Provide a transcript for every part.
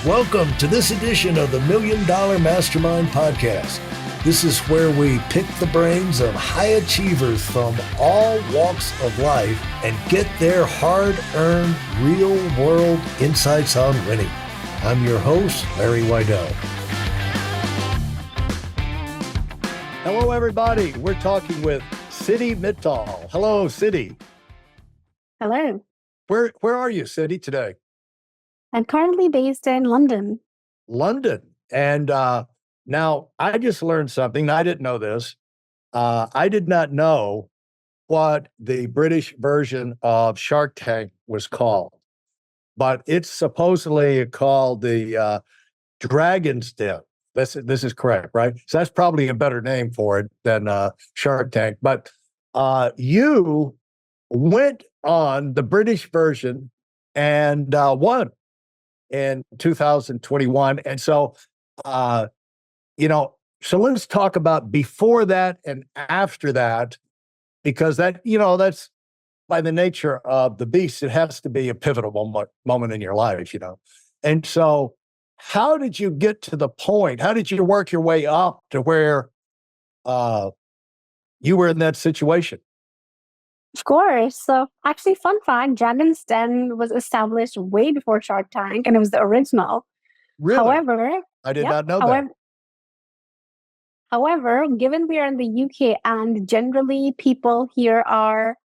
Welcome to this edition of the Million Dollar Mastermind podcast. This is where we pick the brains of high achievers from all walks of life and get their hard-earned, real-world insights on winning. I'm your host, Larry Weidel. Hello, everybody. We're talking with Siddhi Mittal. Hello, Siddhi. Hello. Where are you, Siddhi, today? I'm currently based in London. London. And now I just learned something. I didn't know this. I did not know what the British version of Shark Tank was called, but it's supposedly called the Dragon's Den. This is correct, right? So that's probably a better name for it than Shark Tank. But you went on the British version and won in 2021. And so, so let's talk about before that and after that, because that's by the nature of the beast, it has to be a pivotal moment in your life, And so how did you get to the point? How did you work your way up to where you were in that situation? Of course. So actually, fun fact, Dragon's Den was established way before Shark Tank, and it was the original. Really? However, I did not know that. However, given we are in the UK and generally people here are,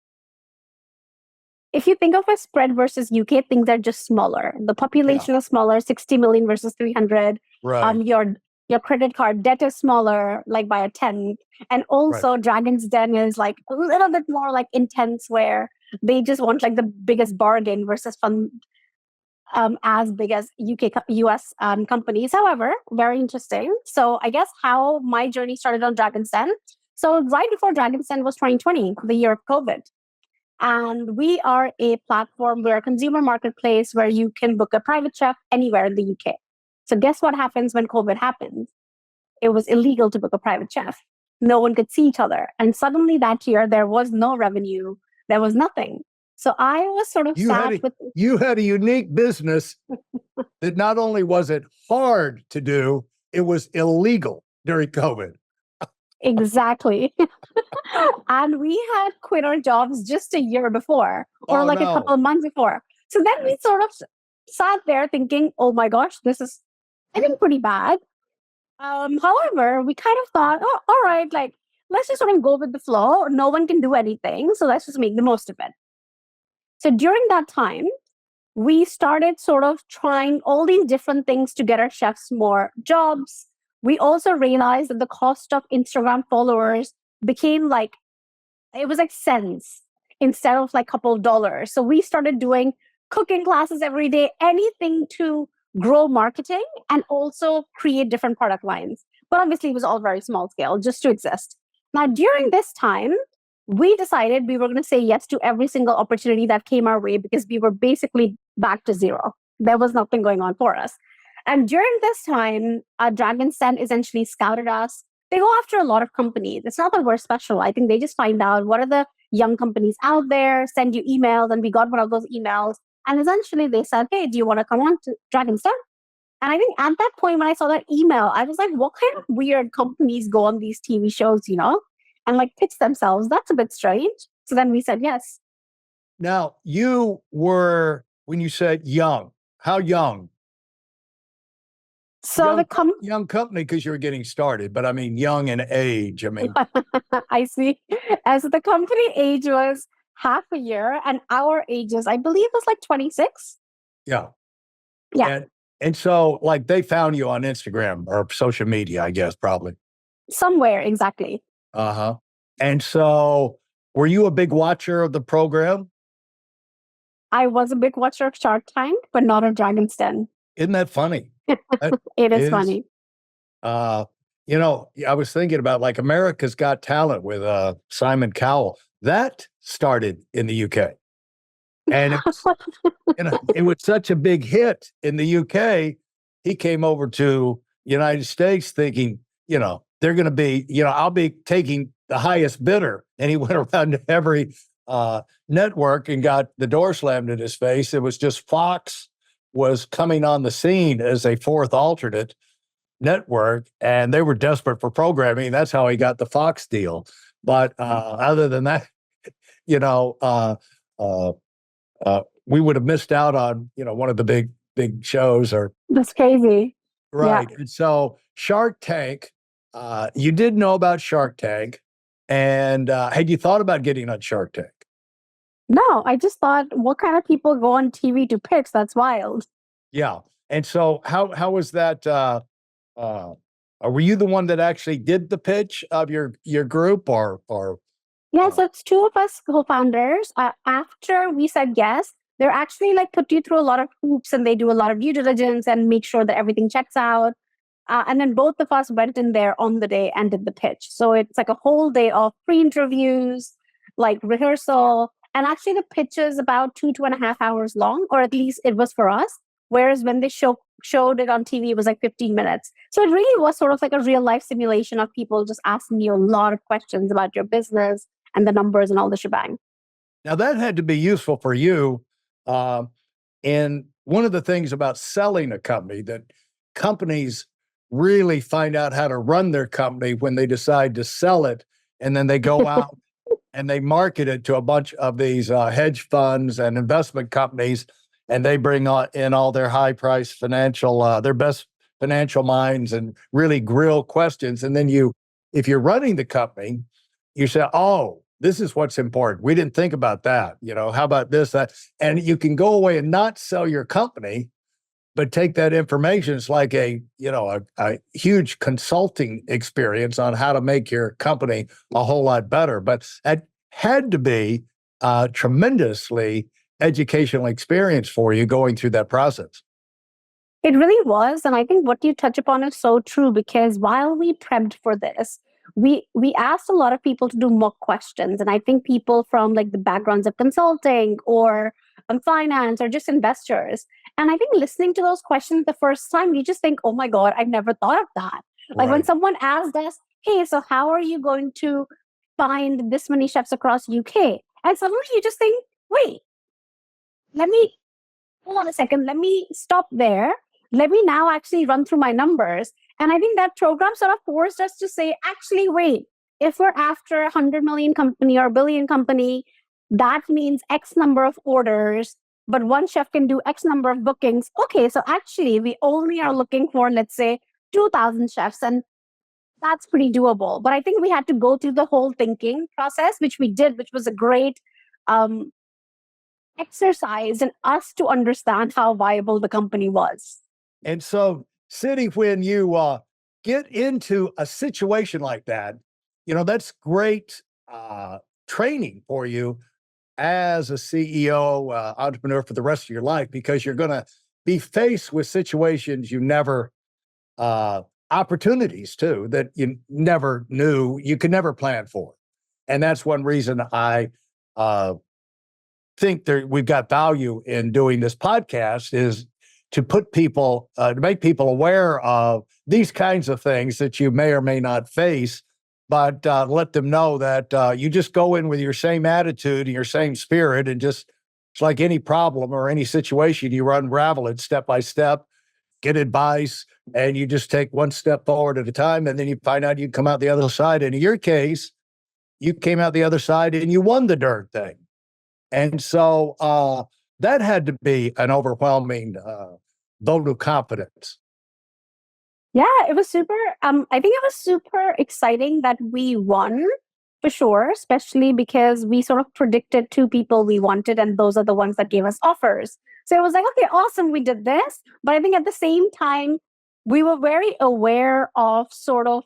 if you think of a spread versus UK, things are just smaller. The population is smaller, 60 million versus 300. Right. Your credit card debt is smaller, like by a 10. And also Dragon's Den is like a little bit more like intense where they just want like the biggest bargain versus fund as big as US companies. However, very interesting. So I guess how my journey started on Dragon's Den. So right before Dragon's Den was 2020, the year of COVID. And we are a platform, we're a consumer marketplace where you can book a private chef anywhere in the UK. So guess what happens when COVID happened? It was illegal to book a private chef. No one could see each other. And suddenly that year, there was no revenue. There was nothing. So I was sort of You had a unique business that not only was it hard to do, it was illegal during COVID. Exactly. And we had quit our jobs just a year before or a couple of months before. So then we sort of sat there thinking, oh my gosh, this is, I think, pretty bad. However, we kind of thought, oh, all right, like, let's just sort of go with the flow. No one can do anything. So let's just make the most of it. So during that time, we started sort of trying all these different things to get our chefs more jobs. We also realized that the cost of Instagram followers became like, it was like cents instead of like a couple of dollars. So we started doing cooking classes every day, anything to grow marketing and also create different product lines. But obviously it was all very small scale, just to exist. Now, during this time, we decided we were going to say yes to every single opportunity that came our way because we were basically back to zero. There was nothing going on for us. And during this time, Dragon's Den essentially scouted us. They go after a lot of companies. It's not that we're special. I think they just find out what are the young companies out there, send you emails, and we got one of those emails. And essentially they said, hey, do you want to come on to Dragon's Den? And I think at that point when I saw that email, I was like, what kind of weird companies go on these TV shows, and like pitch themselves? That's a bit strange. So then we said yes. Now, you were, when you said young, how young? So young company because you were getting started, but I mean young in age. I mean, I see. As the company age was half a year, and our ages, I believe, was like 26. Yeah. Yeah. And so, like, they found you on Instagram or social media, I guess, probably. Somewhere, exactly. Uh-huh. And so, were you a big watcher of the program? I was a big watcher of Shark Tank, but not of Dragon's Den. Isn't that funny? It is funny. I was thinking about like America's Got Talent with Simon Cowell. That started in the UK. And it was such a big hit in the UK. He came over to United States thinking, they're going to be, I'll be taking the highest bidder. And he went around to every network and got the door slammed in his face. It was just Fox, was coming on the scene as a fourth alternate network, and they were desperate for programming. That's how he got the Fox deal. But other than that, you know, we would have missed out on, one of the big shows. Or That's crazy. right. Yeah. And so Shark Tank, you did know about Shark Tank, and had you thought about getting on Shark Tank? No, I just thought, what kind of people go on TV to pitch? That's wild. Yeah. And so how was that? Were you the one that actually did the pitch of your group, or Yeah, so it's two of us co-founders. After we said yes, they're actually like put you through a lot of hoops, and they do a lot of due diligence and make sure that everything checks out. And then both of us went in there on the day and did the pitch. So it's like a whole day of pre-interviews, like rehearsal. And actually the pitch is about 2.5 hours long, or at least it was for us. Whereas when they showed it on TV, it was like 15 minutes. So it really was sort of like a real life simulation of people just asking you a lot of questions about your business and the numbers and all the shebang. now that had to be useful for you. And one of the things about selling a company, that companies really find out how to run their company when they decide to sell it, and then they go out and they market it to a bunch of these hedge funds and investment companies, and they bring in all their high-priced their best financial minds, and really grill questions. And then if you're running the company, you say, "Oh, this is what's important. We didn't think about that. How about this, that?" And you can go away and not sell your company, but take that information. It's like a huge consulting experience on how to make your company a whole lot better. But that had to be a tremendously educational experience for you going through that process. It really was. And I think what you touch upon is so true, because while we prepped for this, we asked a lot of people to do mock questions. And I think people from like the backgrounds of consulting or finance or just investors. And I think listening to those questions the first time, you just think, oh my God, I never thought of that. Like when Right. someone asked us, hey, so how are you going to find this many chefs across UK? And suddenly you just think, wait, let me hold on a second. Let me stop there. Let me now actually run through my numbers. And I think that program sort of forced us to say, actually, wait, if we're after a 100 million company or a billion company, that means X number of orders, but one chef can do X number of bookings. Okay, so actually, we only are looking for, let's say, 2,000 chefs. And that's pretty doable. But I think we had to go through the whole thinking process, which we did, which was a great um, exercise in us to understand how viable the company was. And so, Siddhi, when you get into a situation like that, that's great training for you as a CEO, entrepreneur for the rest of your life, because you're going to be faced with situations you never, opportunities too, that you never knew you could never plan for. And that's one reason I think we've got value in doing this podcast, is to put people, to make people aware of these kinds of things that you may or may not face, but let them know that you just go in with your same attitude and your same spirit, and just, it's like any problem or any situation, you unravel it step by step, get advice, and you just take one step forward at a time, and then you find out you come out the other side. And in your case, you came out the other side and you won the darn thing. And so that had to be an overwhelming vote of confidence. Yeah, it was super. I think it was super exciting that we won, for sure, especially because we sort of predicted two people we wanted, and those are the ones that gave us offers. So it was like, okay, awesome, we did this. But I think at the same time, we were very aware of sort of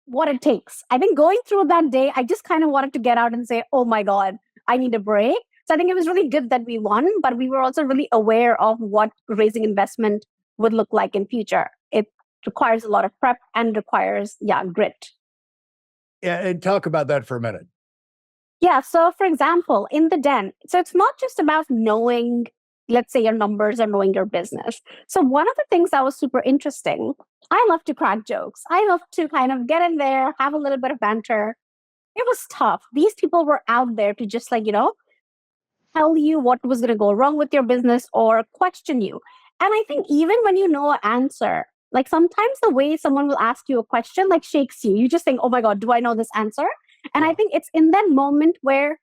what it takes. I think going through that day, I just kind of wanted to get out and say, oh my God, I need a break. So I think it was really good that we won, but we were also really aware of what raising investment would look like in future. It requires a lot of prep and requires, grit. Yeah, and talk about that for a minute. Yeah. So for example, in the den, so it's not just about knowing, let's say, your numbers or knowing your business. So one of the things that was super interesting, I love to crack jokes. I love to kind of get in there, have a little bit of banter. It was tough. These people were out there to just tell you what was going to go wrong with your business or question you. And I think even when you know an answer, like sometimes the way someone will ask you a question like shakes you. You just think, oh my God, do I know this answer? And I think it's in that moment where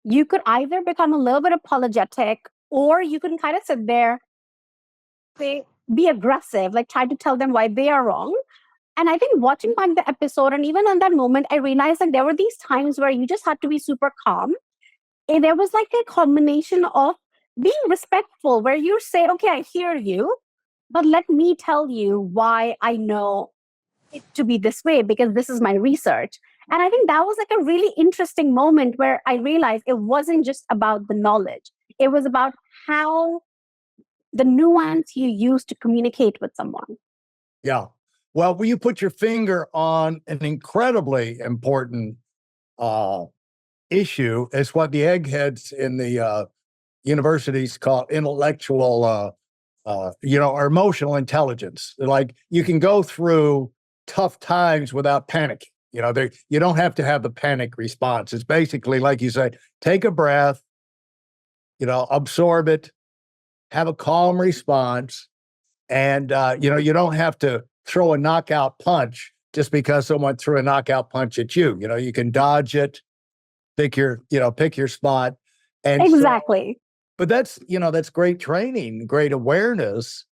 you could either become a little bit apologetic or you can kind of sit there, be aggressive, like try to tell them why they are wrong. And I think watching back the episode, and even in that moment, I realized like there were these times where you just had to be super calm. And there was like a combination of being respectful, where you say, okay, I hear you, but let me tell you why I know it to be this way, because this is my research. And I think that was like a really interesting moment where I realized it wasn't just about the knowledge. It was about how the nuance you use to communicate with someone. Yeah. Well, you put your finger on an incredibly important issue. It's what the eggheads in the universities call intellectual, or emotional intelligence. Like you can go through tough times without panicking. You don't have to have the panic response. It's basically, like you say, take a breath, absorb it, have a calm response. And, you don't have to throw a knockout punch just because someone threw a knockout punch at you. You can dodge it, pick your spot. And exactly. But that's great training, great awareness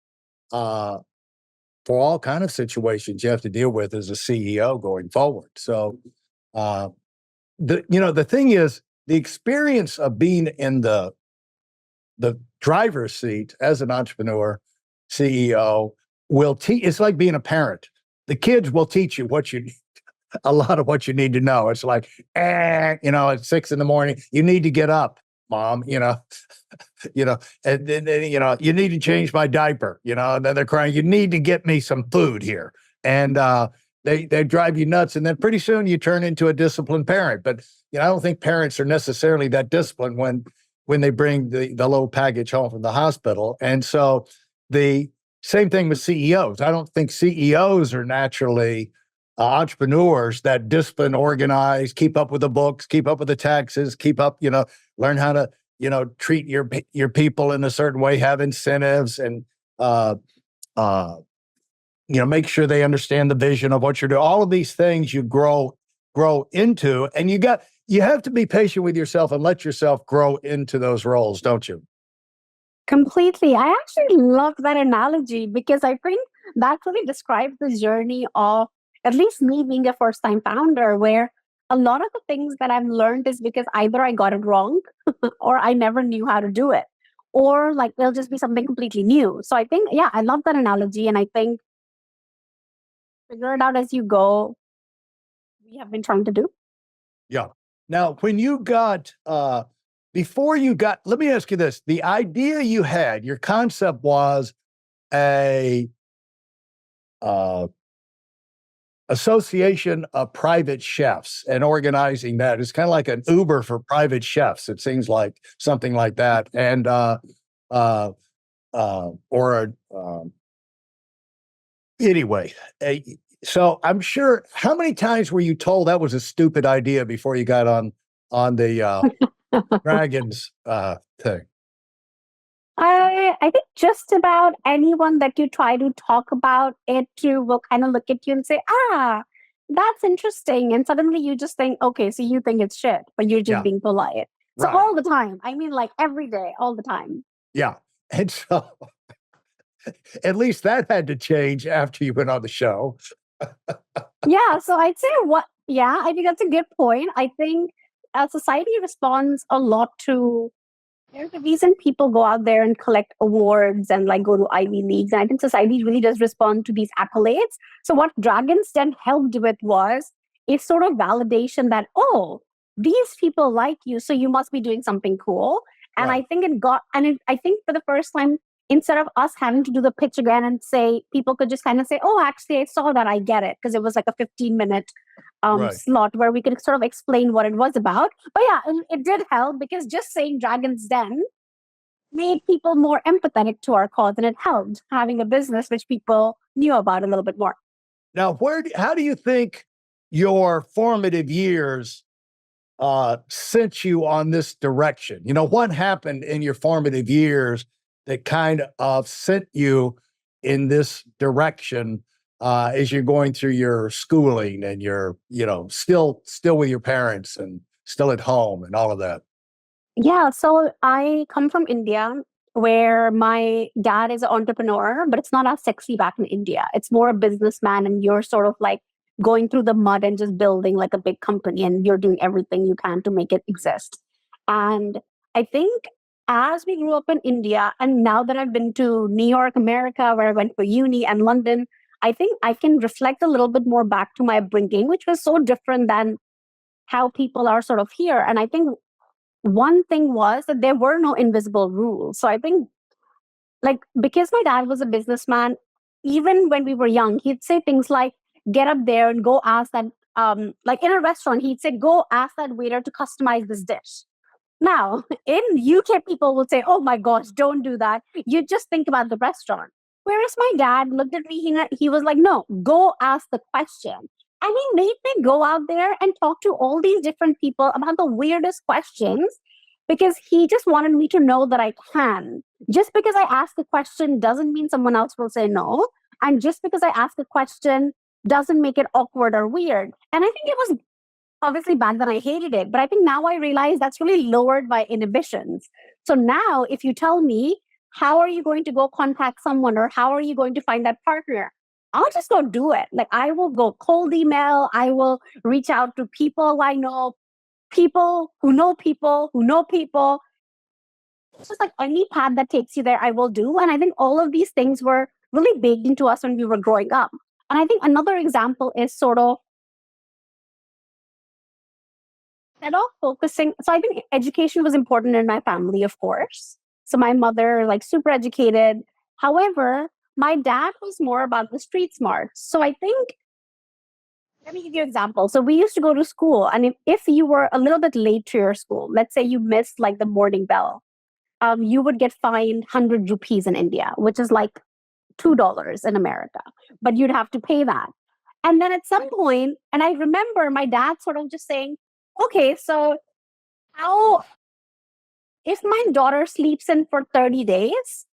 for all kind of situations you have to deal with as a CEO going forward. So, the thing is, the experience of being in the driver's seat as an entrepreneur, CEO will teach. It's like being a parent. The kids will teach you a lot of what you need to know. It's like, at 6 a.m, you need to get up, Mom. And then you need to change my diaper. And then they're crying. You need to get me some food here, and they drive you nuts. And then pretty soon you turn into a disciplined parent. But I don't think parents are necessarily that disciplined when they bring the little package home from the hospital. And so the same thing with CEOs. I don't think CEOs are naturally entrepreneurs that discipline, organize, keep up with the books, keep up with the taxes, keep up, learn how to, treat your people in a certain way, have incentives, and, make sure they understand the vision of what you're doing. All of these things you grow into, and you have to be patient with yourself and let yourself grow into those roles, don't you? Completely. I actually love that analogy because I think that really describes the journey of at least me being a first time founder, where a lot of the things that I've learned is because either I got it wrong or I never knew how to do it, or like it'll just be something completely new. So I think, yeah, I love that analogy. And I think figure it out as you go, we have been trying to do. Yeah. Now, when you got, let me ask you this, the idea you had, your concept was a association of private chefs and organizing that. It's kind of like an Uber for private chefs. It seems like something like that. And, anyway, so I'm sure, how many times were you told that was a stupid idea before you got on the Dragons thing? I think just about anyone that you try to talk about it to will kind of look at you and say, that's interesting. And suddenly you just think, okay, so you think it's shit, but you're just being polite. So Right. all the time, I mean, like every day, all the time. Yeah. And so at least that had to change after you went on the show. Yeah. So I'd say I think that's a good point. I think society responds a lot to, there's a reason people go out there and collect awards and like go to Ivy Leagues. And I think society really does respond to these accolades. So what Dragon's Den helped with was a sort of validation that, oh, these people like you, so you must be doing something cool. And Right. I think I think for the first time, instead of us having to do the pitch again and say, people could just kind of say, oh, actually, I saw that, I get it. Because it was like a 15-minute Right. slot where we could sort of explain what it was about. But yeah, it did help because just saying Dragon's Den made people more empathetic to our cause, and it helped having a business which people knew about a little bit more. Now, how do you think your formative years sent you on this direction? What happened in your formative years that kind of sent you in this direction as you're going through your schooling and you're, still with your parents and still at home and all of that? Yeah, so I come from India where my dad is an entrepreneur, but it's not as sexy back in India. It's more a businessman, and you're sort of like going through the mud and just building like a big company, and you're doing everything you can to make it exist. And I think as we grew up in India, and now that I've been to New York, America, where I went for uni, and London, I think I can reflect a little bit more back to my upbringing, which was so different than how people are sort of here. And I think one thing was that there were no invisible rules. So I think, like, because my dad was a businessman, even when we were young, he'd say things like, get up there and go ask that, like in a restaurant, he'd say, go ask that waiter to customize this dish. Now, in UK, people will say, oh my gosh, don't do that. You just think about the restaurant. Whereas my dad looked at me, he was like, no, go ask the question. And he made me go out there and talk to all these different people about the weirdest questions because he just wanted me to know that I can. Just because I ask a question doesn't mean someone else will say no. And just because I ask a question doesn't make it awkward or weird. And I think it was obviously back then I hated it, but I think now I realize that's really lowered my inhibitions. So now if you tell me, how are you going to go contact someone or how are you going to find that partner? I'll just go do it. Like I will go cold email. I will reach out to people I know, people who know people who know people. It's just like any path that takes you there, I will do. And I think all of these things were really baked into us when we were growing up. And I think another example is sort of instead of focusing. So I think education was important in my family, of course. So my mother, like super educated. However, my dad was more about the street smarts. So I think, let me give you an example. So we used to go to school, and if you were a little bit late to your school, let's say you missed like the morning bell, you would get fined 100 rupees in India, which is like $2 in America, but you'd have to pay that. And then at some point, and I remember my dad sort of just saying, okay, so how, if my daughter sleeps in for 30 days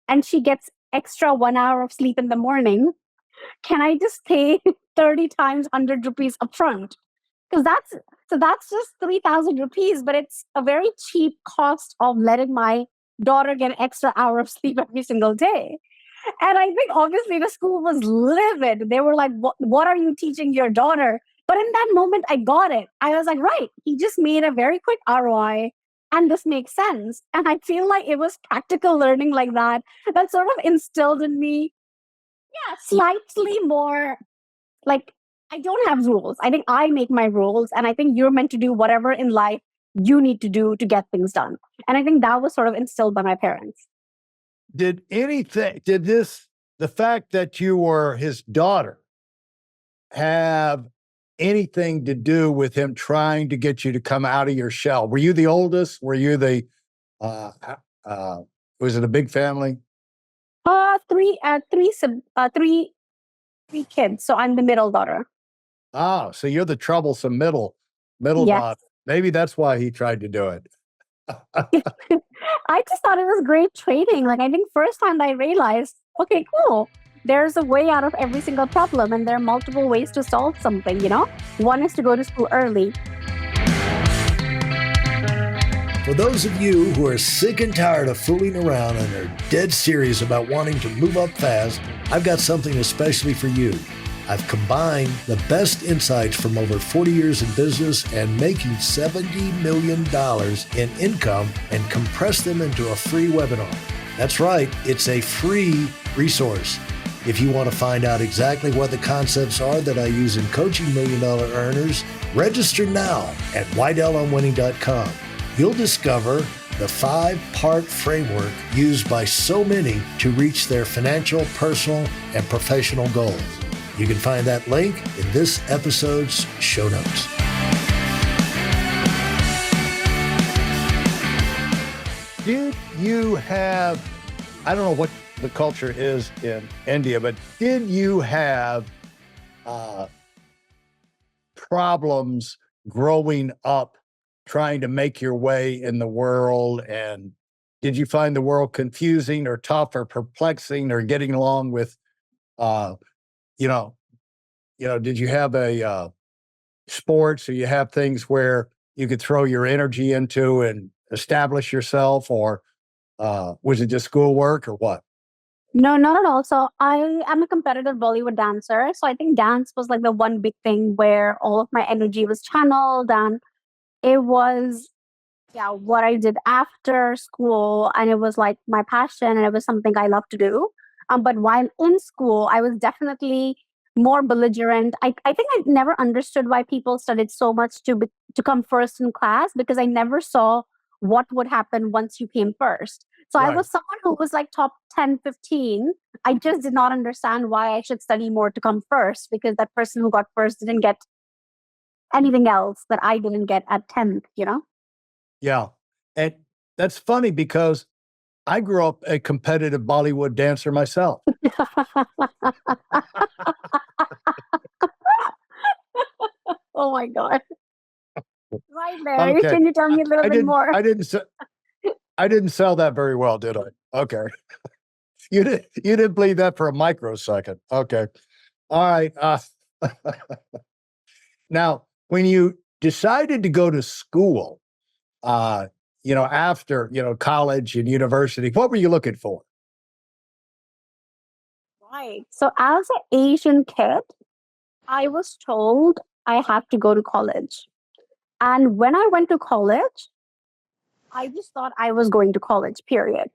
and she gets extra 1 hour of sleep in the morning, can I just pay 30 times 100 rupees upfront? Because that's just 3,000 rupees, but it's a very cheap cost of letting my daughter get an extra hour of sleep every single day. And I think obviously the school was livid. They were like, what are you teaching your daughter? But in that moment, I got it. I was like, right, he just made a very quick ROI and this makes sense. And I feel like it was practical learning like that that sort of instilled in me, yeah, slightly more like, I don't have rules. I think I make my rules. And I think you're meant to do whatever in life you need to do to get things done. And I think that was sort of instilled by my parents. The fact that you were his daughter have anything to do with him trying to get you to come out of your shell? Were you the oldest? Were you was it a big family? Three kids. So I'm the middle daughter. Oh, so you're the troublesome middle Yes. daughter. Maybe that's why he tried to do it. I just thought it was great training. Like, I think first time I realized, okay, cool. There's a way out of every single problem, and there are multiple ways to solve something, you know? One is to go to school early. For those of you who are sick and tired of fooling around and are dead serious about wanting to move up fast, I've got something especially for you. I've combined the best insights from over 40 years in business and making $70 million in income and compressed them into a free webinar. That's right, it's a free resource. If you want to find out exactly what the concepts are that I use in coaching million-dollar earners, register now at WeidelOnWinning.com. You'll discover the 5-part framework used by so many to reach their financial, personal, and professional goals. You can find that link in this episode's show notes. Did you have, I don't know what the culture is in India, but did you have problems growing up trying to make your way in the world? And did you find the world confusing or tough or perplexing or getting along with, you know, did you have a sports, or you have things where you could throw your energy into and establish yourself, or was it just schoolwork or what? No, not at all. So I am a competitive Bollywood dancer. So I think dance was like the one big thing where all of my energy was channeled, and it was, yeah, what I did after school. And it was like my passion, and it was something I love to do. But while in school, I was definitely more belligerent. I think I never understood why people studied so much to come first in class, because I never saw what would happen once you came first. So I Right. was someone who was like top 10, 15. I just did not understand why I should study more to come first, because that person who got first didn't get anything else that I didn't get at 10th, you know? Yeah. And that's funny because I grew up a competitive Bollywood dancer myself. Oh my God. Right, Larry. Okay. Can you tell me a little I bit didn't more? I didn't se- I didn't sell that very well, did I? Okay. You didn't believe that for a microsecond. Okay. All right. Now, when you decided to go to school, after, college and university, what were you looking for? Right. So as an Asian kid, I was told I have to go to college. And when I went to college, I just thought I was going to college, period.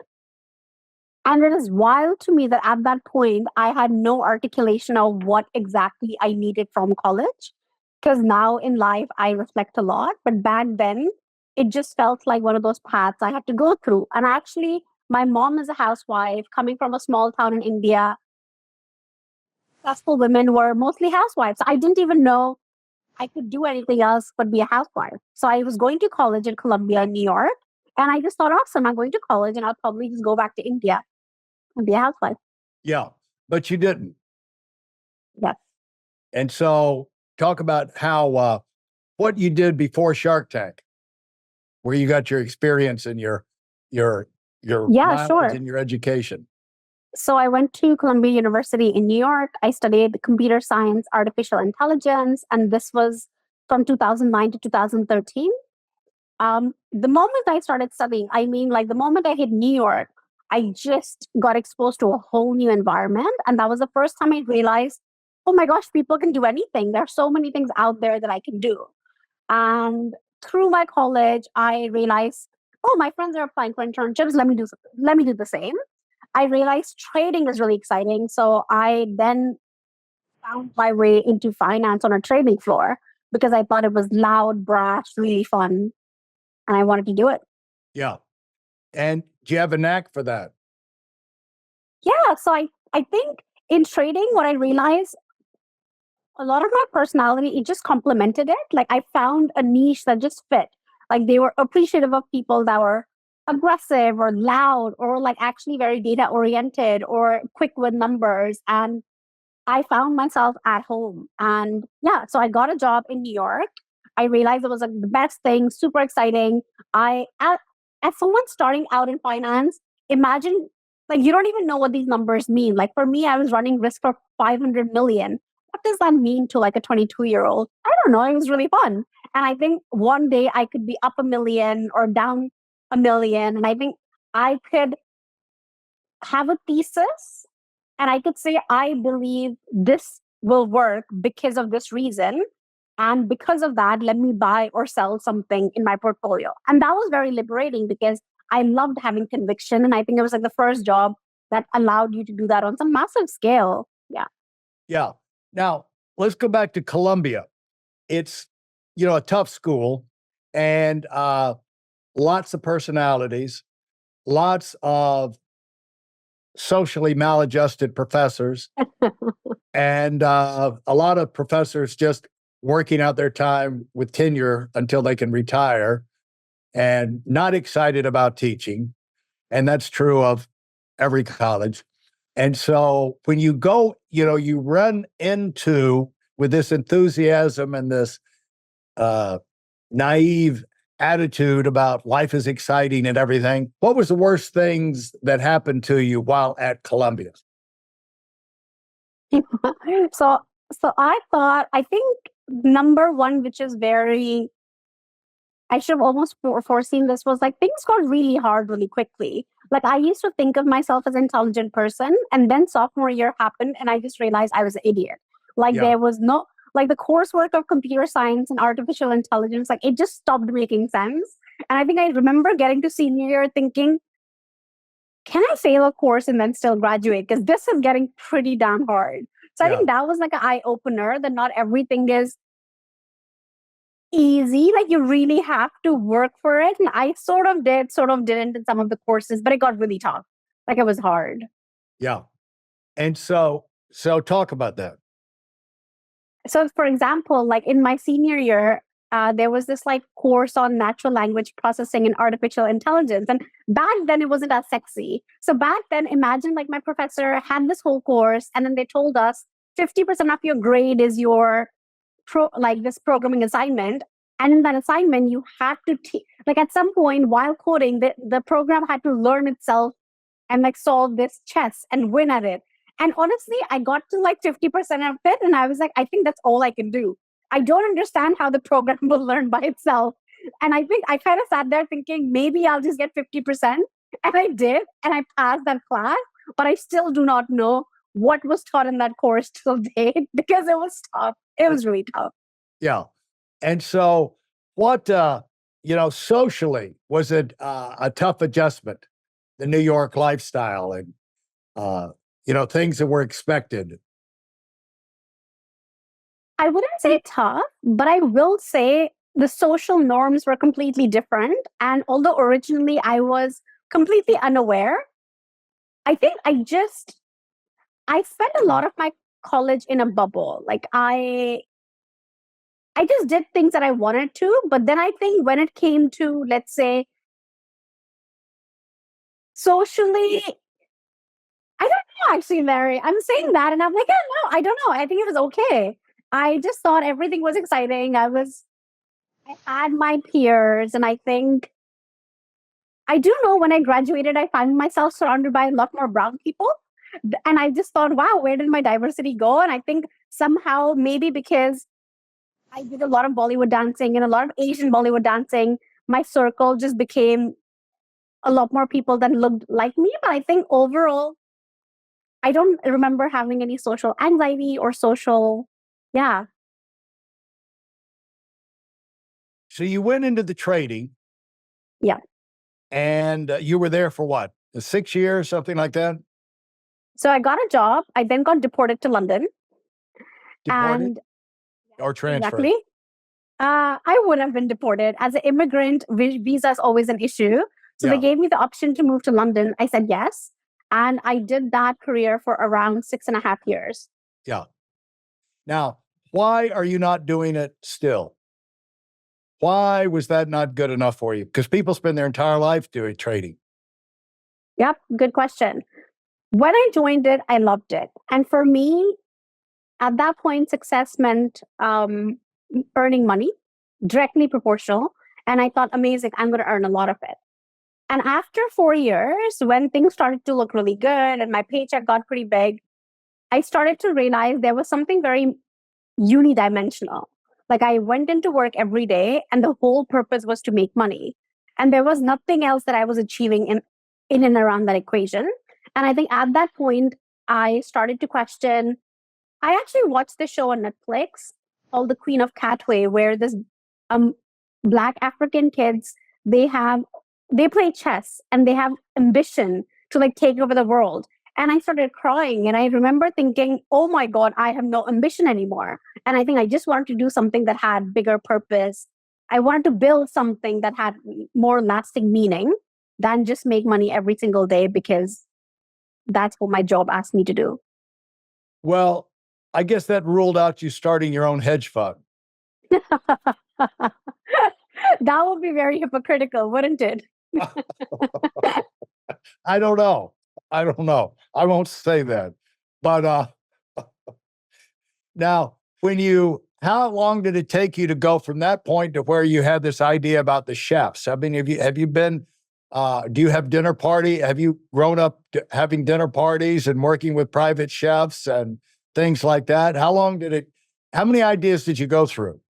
And it is wild to me that at that point, I had no articulation of what exactly I needed from college. Because now in life, I reflect a lot. But back then, it just felt like one of those paths I had to go through. And actually, my mom is a housewife coming from a small town in India. Successful women were mostly housewives. I didn't even know I could do anything else but be a housewife. So I was going to college in Columbia, New York. And I just thought, awesome, I'm going to college and I'll probably just go back to India and be a housewife. Yeah, but you didn't. Yes. And so talk about how what you did before Shark Tank, where you got your experience and your Yeah, knowledge sure. and your education. So I went to Columbia University in New York. I studied computer science, artificial intelligence, and this was from 2009 to 2013. The moment I started studying, I mean, like the moment I hit New York, I just got exposed to a whole new environment. And that was the first time I realized, oh my gosh, people can do anything. There are so many things out there that I can do. And through my college, I realized, oh, my friends are applying for internships. Let me do the same. I realized trading is really exciting. So I then found my way into finance on a trading floor because I thought it was loud, brash, really fun, and I wanted to do it. Yeah. And do you have a knack for that? Yeah. So I think in trading, what I realized, a lot of my personality, it just complemented it. Like I found a niche that just fit. Like they were appreciative of people that were aggressive or loud or like actually very data oriented or quick with numbers. And I found myself at home. And yeah, so I got a job in New York. I realized it was like the best thing, super exciting. As someone starting out in finance, imagine like you don't even know what these numbers mean. Like for me, I was running risk for 500 million. What does that mean to like a 22-year-old? I don't know. It was really fun. And I think one day I could be up a million or down a million. And I think I could have a thesis and I could say, I believe this will work because of this reason. And because of that, let me buy or sell something in my portfolio. And that was very liberating because I loved having conviction. And I think it was like the first job that allowed you to do that on some massive scale. Yeah. Yeah. Now, let's go back to Columbia. It's, a tough school and lots of personalities, lots of socially maladjusted professors, and a lot of professors just working out their time with tenure until they can retire and not excited about teaching. And that's true of every college. And so when you go, you run into with this enthusiasm and this naive attitude about life is exciting and everything. What was the worst things that happened to you while at Columbia? so I think number one, which is very, I should have almost foreseen this, was like things got really hard really quickly. Like I used to think of myself as an intelligent person, and then sophomore year happened and I just realized I was an idiot. Like Yeah. there was no, like the coursework of computer science and artificial intelligence, like it just stopped making sense. And I think I remember getting to senior year thinking, can I fail a course and then still graduate? Because this is getting pretty damn hard. So I Yeah. think that was like an eye opener that not everything is easy. Like you really have to work for it. And I sort of did, sort of didn't in some of the courses, but it got really tough. Like it was hard. Yeah. And so talk about that. So for example, like in my senior year, there was this like course on natural language processing and artificial intelligence. And back then it wasn't as sexy. So back then, imagine like my professor had this whole course and then they told us 50% of your grade is your this programming assignment. And in that assignment, you had to like at some point while coding, the program had to learn itself and like solve this chess and win at it. And honestly, I got to like 50% of it. And I was like, I think that's all I can do. I don't understand how the program will learn by itself. And I think I kind of sat there thinking, maybe I'll just get 50%. And I did. And I passed that class. But I still do not know what was taught in that course till date because it was tough. It was really tough. Yeah. And so what, socially, was it a tough adjustment? The New York lifestyle and, things that were expected. I wouldn't say tough, but I will say the social norms were completely different. And although originally I was completely unaware, I think I spent a lot of my college in a bubble. Like I just did things that I wanted to, but then I think when it came to, let's say, socially, I don't know actually, Larry. I'm saying that and I'm like, no, I don't know. I think it was okay. I just thought everything was exciting. I had my peers, and I think I do know when I graduated, I found myself surrounded by a lot more brown people. And I just thought, wow, where did my diversity go? And I think somehow maybe because I did a lot of Bollywood dancing and a lot of Asian Bollywood dancing, my circle just became a lot more people that looked like me. But I think overall, I don't remember having any social anxiety or social, yeah. So you went into the trading. Yeah. And you were there for what? 6 years, something like that? So I got a job. I then got deported to London. Deported or transferred? Exactly. I would have been deported. As an immigrant, visa is always an issue. So they gave me the option to move to London. I said yes. And I did that career for around 6.5 years. Yeah. Now, why are you not doing it still? Why was that not good enough for you? Because people spend their entire life doing trading. Yep, good question. When I joined it, I loved it. And for me, at that point, success meant earning money, directly proportional. And I thought, amazing, I'm going to earn a lot of it. And after 4 years, when things started to look really good and my paycheck got pretty big, I started to realize there was something very unidimensional. Like I went into work every day and the whole purpose was to make money. And there was nothing else that I was achieving in and around that equation. And I think at that point, I started to question. I actually watched this show on Netflix called The Queen of Catway, where this Black African kids, they play chess and they have ambition to like take over the world. And I started crying and I remember thinking, oh my God, I have no ambition anymore. And I think I just wanted to do something that had bigger purpose. I wanted to build something that had more lasting meaning than just make money every single day because that's what my job asked me to do. Well, I guess that ruled out you starting your own hedge fund. That would be very hypocritical, wouldn't it? I don't know. I won't say that. But now, when you how long did it take you to go from that point to where you had this idea about the chefs? I mean, have you been, do you have dinner party? Have you grown up having dinner parties and working with private chefs and things like that? How many ideas did you go through?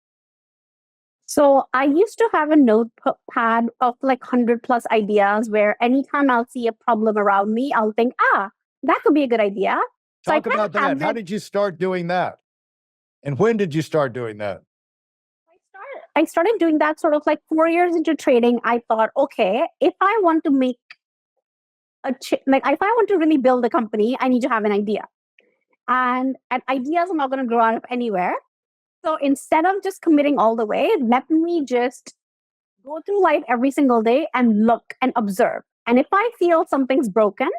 So I used to have a notepad of like 100 plus ideas where anytime I'll see a problem around me, I'll think, that could be a good idea. So Talk about that. How did you start doing that? And when did you start doing that? I started doing that sort of like 4 years into trading. I thought, okay, if I want to make if I want to really build a company, I need to have an idea. And ideas are not going to grow out of anywhere. So instead of just committing all the way, let me just go through life every single day and look and observe. And if I feel something's broken,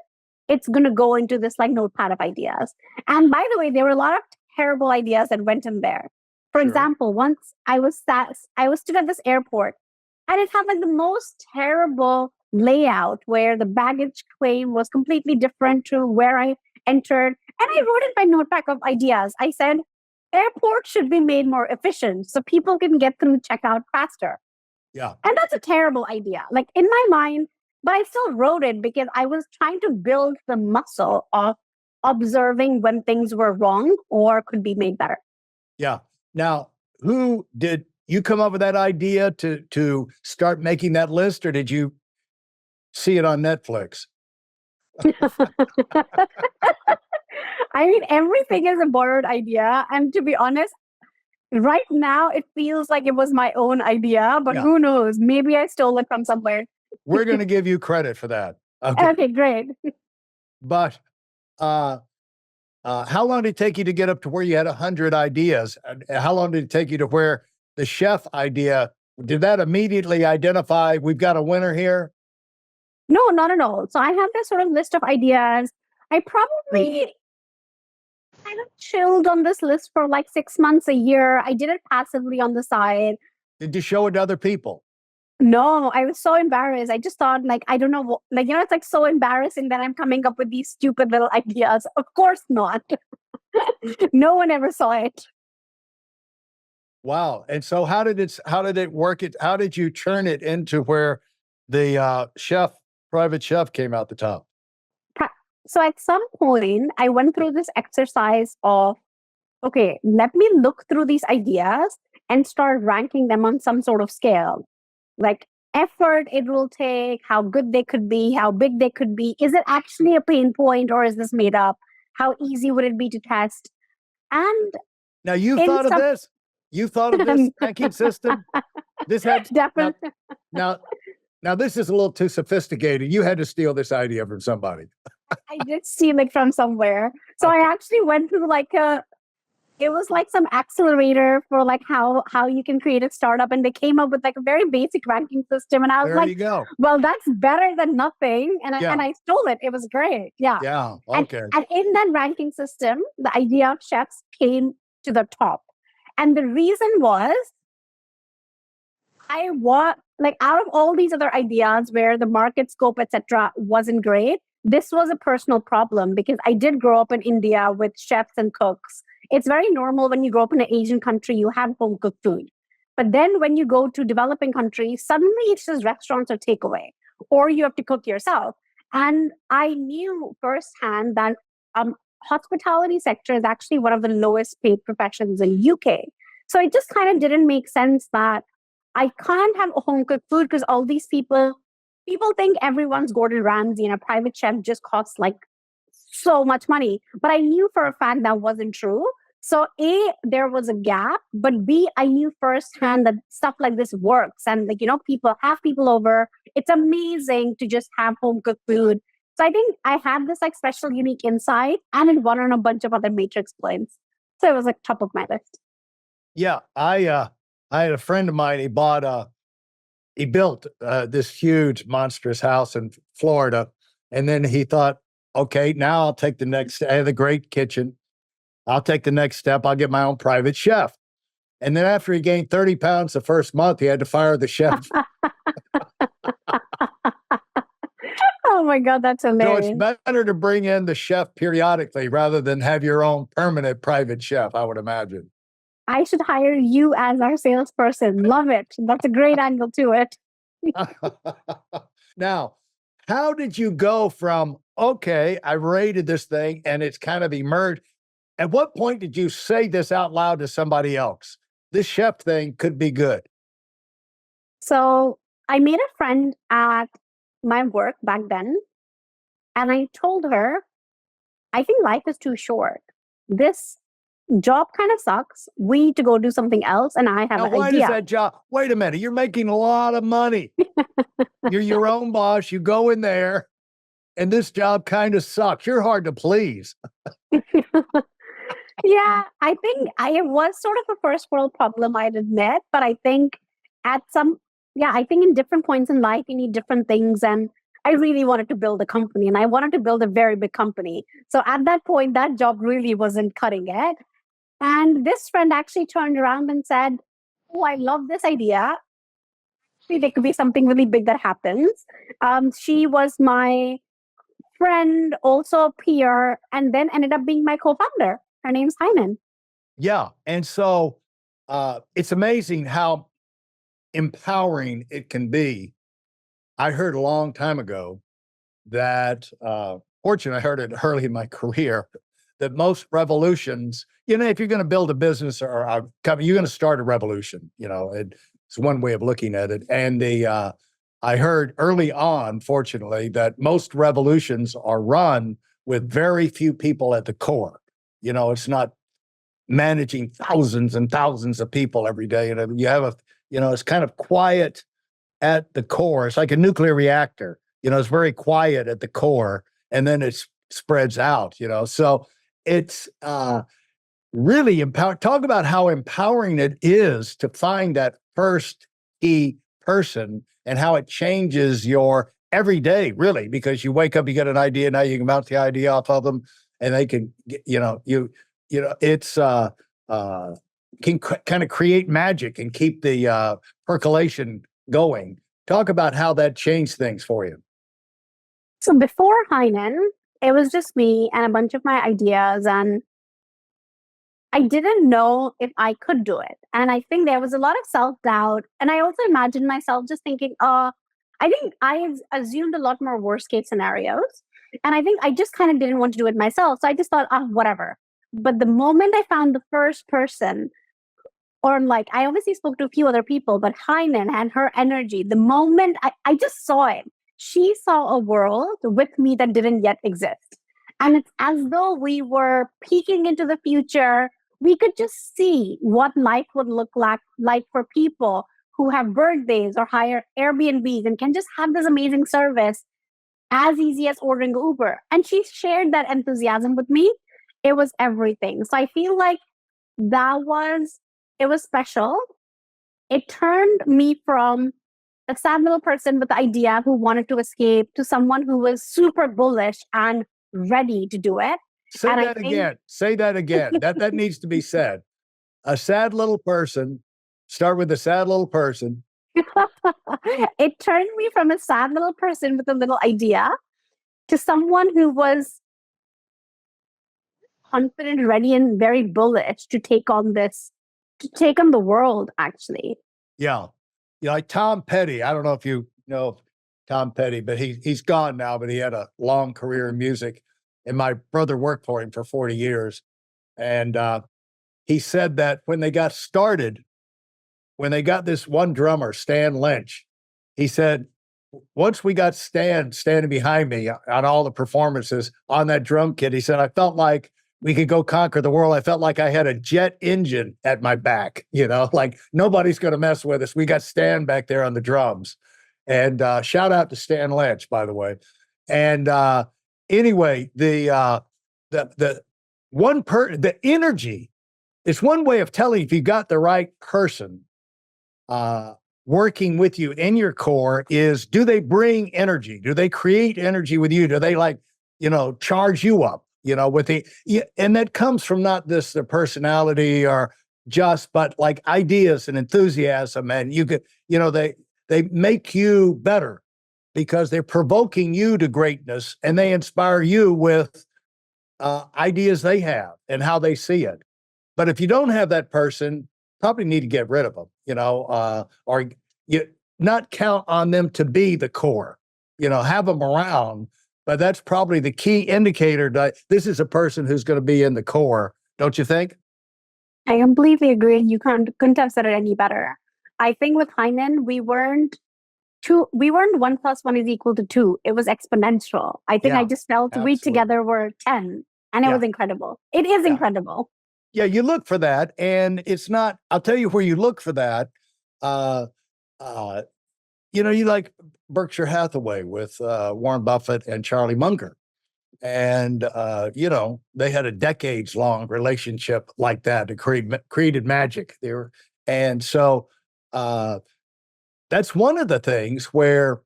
it's going to go into this like notepad of ideas. And by the way, there were a lot of terrible ideas that went in there. For example, once I was stood at this airport and it had like the most terrible layout where the baggage claim was completely different to where I entered. And I wrote in my notepad of ideas. I said, airports should be made more efficient so people can get through checkout faster. Yeah. And that's a terrible idea. Like in my mind, but I still wrote it because I was trying to build the muscle of observing when things were wrong or could be made better. Yeah. Now, who did you come up with that idea to start making that list, or did you see it on Netflix? I mean, everything is a borrowed idea. And to be honest, right now it feels like it was my own idea, but who knows? Maybe I stole it from somewhere. We're going to give you credit for that. Okay, great. But how long did it take you to get up to where you had 100 ideas? How long did it take you to where the chef idea, did that immediately identify, we've got a winner here? No, not at all. So I have this sort of list of ideas. I probably kind of chilled on this list for like 6 months, a year. I did it passively on the side. Did you show it to other people? No, I was so embarrassed. I just thought, like, I don't know, like, it's like so embarrassing that I'm coming up with these stupid little ideas. Of course not. No one ever saw it. Wow. And so how did it work? How did you turn it into where the private chef came out the top? So at some point, I went through this exercise of, okay, let me look through these ideas and start ranking them on some sort of scale. Like effort it will take, how good they could be, how big they could be. Is it actually a pain point or is this made up? How easy would it be to test? And now you thought of this? You thought of this ranking system? This had definitely. Now this is a little too sophisticated. You had to steal this idea from somebody. I did steal it from somewhere. So I actually went through it was like some accelerator for like how you can create a startup, and they came up with like a very basic ranking system. And I was there you go. Well, that's better than nothing. And I stole it. It was great. Yeah. Yeah. Okay. And in that ranking system, the idea of chefs came to the top. And the reason was out of all these other ideas where the market scope, etc., wasn't great, this was a personal problem because I did grow up in India with chefs and cooks. It's very normal when you grow up in an Asian country, you have home cooked food. But then when you go to developing countries, suddenly it's just restaurants or takeaway, or you have to cook yourself. And I knew firsthand that hospitality sector is actually one of the lowest paid professions in UK. So it just kind of didn't make sense that I can't have home cooked food because all these people think everyone's Gordon Ramsay and a private chef just costs like so much money. But I knew for a fact that wasn't true. So A, there was a gap, but B, I knew firsthand that stuff like this works. And people have people over. It's amazing to just have home cooked food. So I think I had this like special, unique insight, and it won on a bunch of other matrix points. So it was like top of my list. Yeah. I had a friend of mine, he built this huge, monstrous house in Florida. And then he thought, okay, now I'll take the next, I have a great kitchen. I'll take the next step. I'll get my own private chef. And then after he gained 30 pounds the first month, he had to fire the chef. Oh my God, that's hilarious. So it's better to bring in the chef periodically rather than have your own permanent private chef, I would imagine. I should hire you as our salesperson. Love it. That's a great angle to it. Now, how did you go from, okay, I rated this thing and it's kind of emerged. At what point did you say this out loud to somebody else? This chef thing could be good. So I made a friend at my work back then, and I told her, I think life is too short. This job kind of sucks. We need to go do something else. And I have Now, an why idea. does that job? Wait a minute. You're making a lot of money. You're your own boss. You go in there and this job kind of sucks. You're hard to please. Yeah, I think it was sort of a first world problem, I'd admit. But I think I think in different points in life, you need different things. And I really wanted to build a company, and I wanted to build a very big company. So at that point, that job really wasn't cutting it. And this friend actually turned around and said, oh, I love this idea. Actually, there could be something really big that happens. She was my friend, also a peer, and then ended up being my co-founder. Her name's Heinin. Yeah. And so it's amazing how empowering it can be. I heard a long time ago that, fortunately, I heard it early in my career, that most revolutions, if you're going to build a business or a company, you're going to start a revolution. It's one way of looking at it. And I heard early on, fortunately, that most revolutions are run with very few people at the core. It's not managing thousands and thousands of people every day. And you have it's kind of quiet at the core. It's like a nuclear reactor. It's very quiet at the core, and then it spreads out. So it's really empowering. Talk about how empowering it is to find that first key person and how it changes your every day, really, because you wake up, you get an idea, now you can bounce the idea off of them, and they can, it's can kind of create magic and keep the percolation going. Talk about how that changed things for you. So before Heinen, it was just me and a bunch of my ideas, and I didn't know if I could do it. And I think there was a lot of self-doubt. And I also imagined myself just thinking, I think I assumed a lot more worst case scenarios. And I think I just kind of didn't want to do it myself. So I just thought, whatever. But the moment I found the first person, or like, I obviously spoke to a few other people, but Heinen and her energy, the moment I just saw it, she saw a world with me that didn't yet exist. And it's as though we were peeking into the future. We could just see what life would look like for people who have birthdays or hire Airbnbs and can just have this amazing service as easy as ordering Uber. And she shared that enthusiasm with me. It was everything. So I feel like it was special. It turned me from a sad little person with the idea who wanted to escape to someone who was super bullish and ready to do it. Say that again. Say that again. That needs to be said. A sad little person. Start with a sad little person. It turned me from a sad little person with a little idea to someone who was confident, ready, and very bullish to take on the world, actually. Yeah. Like Tom Petty. I don't know if you know Tom Petty, but he's gone now, but he had a long career in music. And my brother worked for him for 40 years. And he said that when they got started, when they got this one drummer, Stan Lynch, he said, once we got Stan standing behind me on all the performances on that drum kit, he said, I felt like we could go conquer the world. I felt like I had a jet engine at my back, like nobody's going to mess with us. We got Stan back there on the drums. And shout out to Stan Lynch, by the way. And anyway, the energy is one way of telling if you got the right person working with you in your core. Is, do they bring energy? Do they create energy with you? Do they charge you up, and that comes from not this the personality but like ideas and enthusiasm. And you could, they make you better because they're provoking you to greatness, and they inspire you with ideas they have and how they see it. But if you don't have that person, probably need to get rid of them, or you not count on them to be the core, have them around. But that's probably the key indicator that this is a person who's going to be in the core. Don't you think? I completely agree. You couldn't have said it any better. I think with Heinin, we weren't 1 plus 1 is equal to 2. It was exponential. I think I just felt we together were 10, and it was incredible. It is incredible. Yeah, you look for that, and it's not. I'll tell you where you look for that. You like Berkshire Hathaway with Warren Buffett and Charlie Munger. And, they had a decades-long relationship like that that created magic there. And so that's one of the things where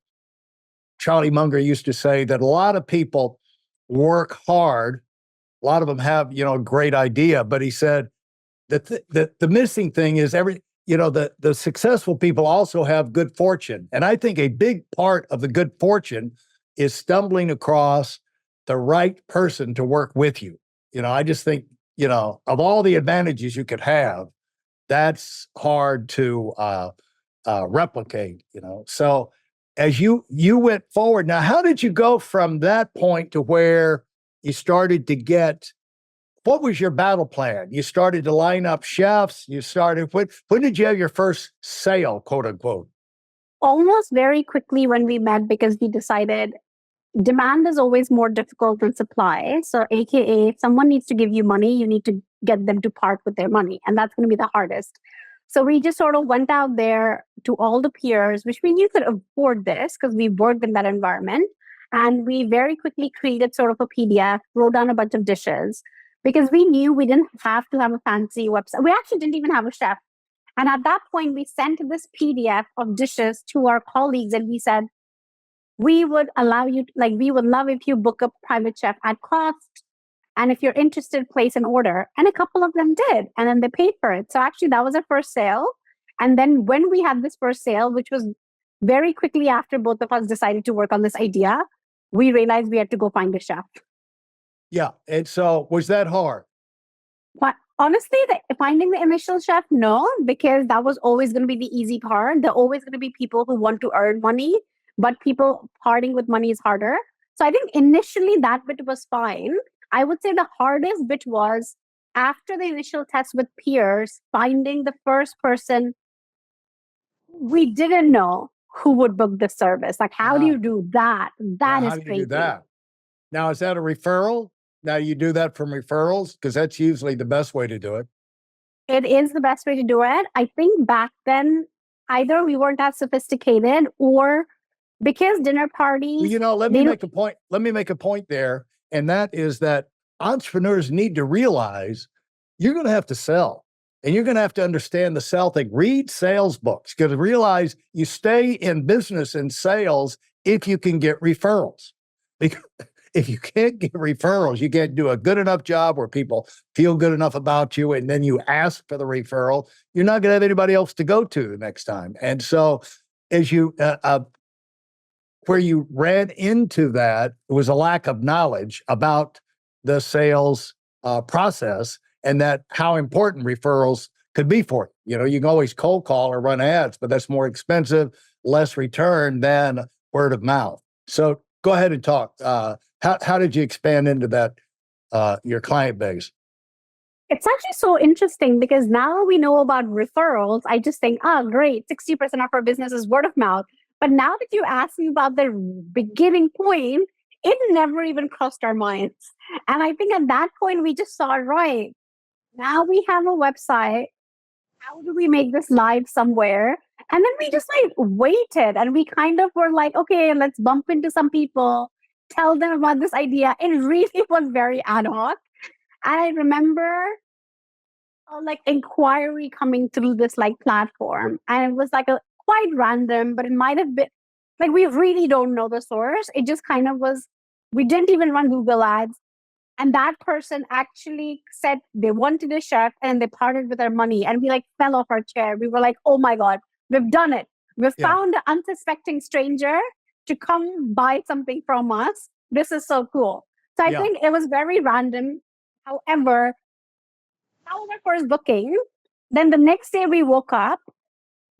Charlie Munger used to say that a lot of people work hard. A lot of them have, a great idea. But he said that the missing thing is the successful people also have good fortune. And I think a big part of the good fortune is stumbling across the right person to work with you. I just think, of all the advantages you could have, that's hard to replicate, So as you went forward, now, how did you go from that point to where you started to get, what was your battle plan? You started to line up chefs. When did you have your first sale, quote unquote? Almost very quickly when we met, because we decided demand is always more difficult than supply. So AKA, if someone needs to give you money, you need to get them to part with their money. And that's going to be the hardest. So we just sort of went out there to all the peers, which we knew could afford this because we worked in that environment. And we very quickly created sort of a PDF, wrote down a bunch of dishes, because we knew we didn't have to have a fancy website. We actually didn't even have a chef. And at that point, we sent this PDF of dishes to our colleagues and we said, we would we would love if you book a private chef at cost. And if you're interested, place an order. And a couple of them did. And then they paid for it. So actually that was our first sale. And then when we had this first sale, which was very quickly after both of us decided to work on this idea, we realized we had to go find a chef. Yeah. And so was that hard? But honestly, finding the initial chef, no, because that was always going to be the easy part. There are always going to be people who want to earn money, but people parting with money is harder. So I think initially that bit was fine. I would say the hardest bit was after the initial test with peers, finding the first person we didn't know who would book the service. Like, how do you do that? That is crazy. Do that? Now, is that a referral? Now you do that from referrals? Because that's usually the best way to do it. It is the best way to do it. I think back then, either we weren't as sophisticated or because dinner parties. Well, let me make a point. Let me make a point there. And that is that entrepreneurs need to realize you're going to have to sell. And you're going to have to understand the sell thing. Read sales books. You're going to realize you stay in business and sales if you can get referrals. Because if you can't get referrals, you can't do a good enough job where people feel good enough about you, and then you ask for the referral, you're not going to have anybody else to go to the next time. And so as you, where you ran into that was a lack of knowledge about the sales process and that how important referrals could be for you. You can always cold call or run ads, but that's more expensive, less return than word of mouth. So go ahead and talk. How did you expand into that, your client base? It's actually so interesting because now we know about referrals. I just think, great, 60% of our business is word of mouth. But now that you asked me about the beginning point, it never even crossed our minds. And I think at that point, we just saw, right, now we have a website. How do we make this live somewhere? And then we just waited and we kind of were like, okay, let's bump into some people, tell them about this idea. It really was very ad hoc. And I remember inquiry coming through this platform. And it was quite random, but it might have been we really don't know the source. It just kind of was, we didn't even run Google ads. And that person actually said they wanted a chef and they parted with their money. And we fell off our chair. We were like, oh my God, we've done it. We've found an unsuspecting stranger to come buy something from us. This is so cool. So I think it was very random. However, That was our first booking. Then the next day we woke up.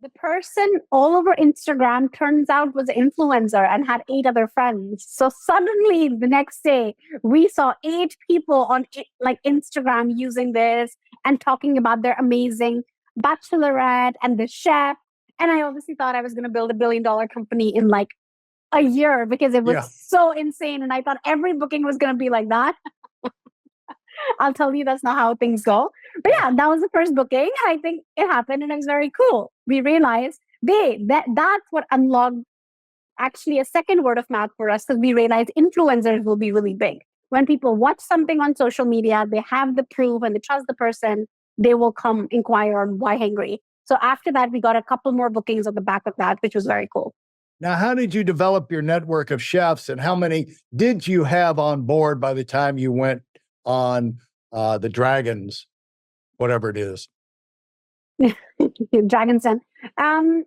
The person all over Instagram turns out was an influencer and had 8 other friends. So suddenly the next day we saw 8 people on like Instagram using this and talking about their amazing bachelorette and the chef. And I obviously thought I was going to build $1 billion company in like a year because it was so insane. And I thought every booking was going to be like that. I'll tell you that's not how things go. But yeah, that was the first booking. I think it happened and it was very cool. We realized, that's what unlocked actually a second word of mouth for us, because we realized influencers will be really big. When people watch something on social media, they have the proof and they trust the person, they will come inquire on Yhangry. So after that, we got a couple more bookings on the back of that, which was very cool. Now, how did you develop your network of chefs, and how many did you have on board by the time you went on the Dragons, whatever it is? Dragon's Den. Dragon's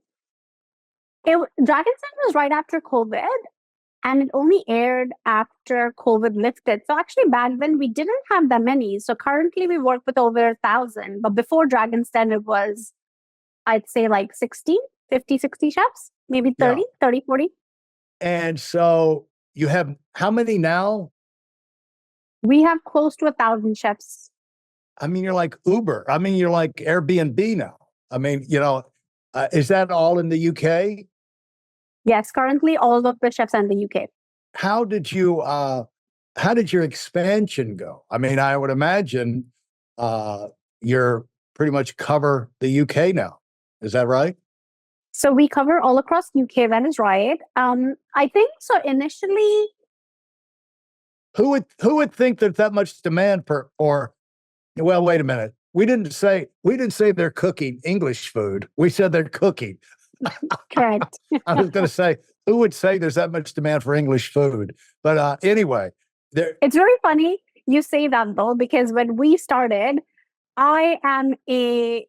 Den was right after COVID, and it only aired after COVID lifted. So actually back then we didn't have that many. So currently we work with over 1,000, but before Dragon's Den it was, I'd say like 60 chefs, maybe 30, 40. And so you have how many now? We have close to 1,000 chefs. I mean, you're like Uber. I mean, you're like Airbnb now. I mean, is that all in the UK? Yes, currently all of the chefs are in the UK. How did your expansion go? I mean, I would imagine you're pretty much cover the UK now. Is that right? So we cover all across UK. That is right. I think so. Initially, who would think there's that much demand for? Or, well, wait a minute. We didn't say they're cooking English food. We said they're cooking. Correct. I was going to say, who would say there's that much demand for English food? But anyway, it's very funny you say that though, because when we started, I am a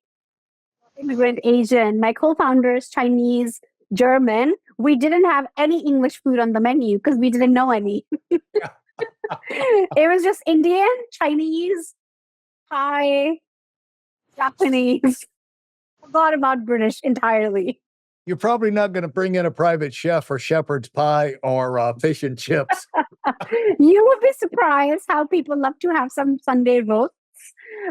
immigrant Asian. My co-founder is Chinese, German. We didn't have any English food on the menu because we didn't know any. It was just Indian, Chinese, Thai, Japanese. Forgot about British entirely. You're probably not going to bring in a private chef for shepherd's pie or fish and chips. You would be surprised how people love to have some Sunday roasts.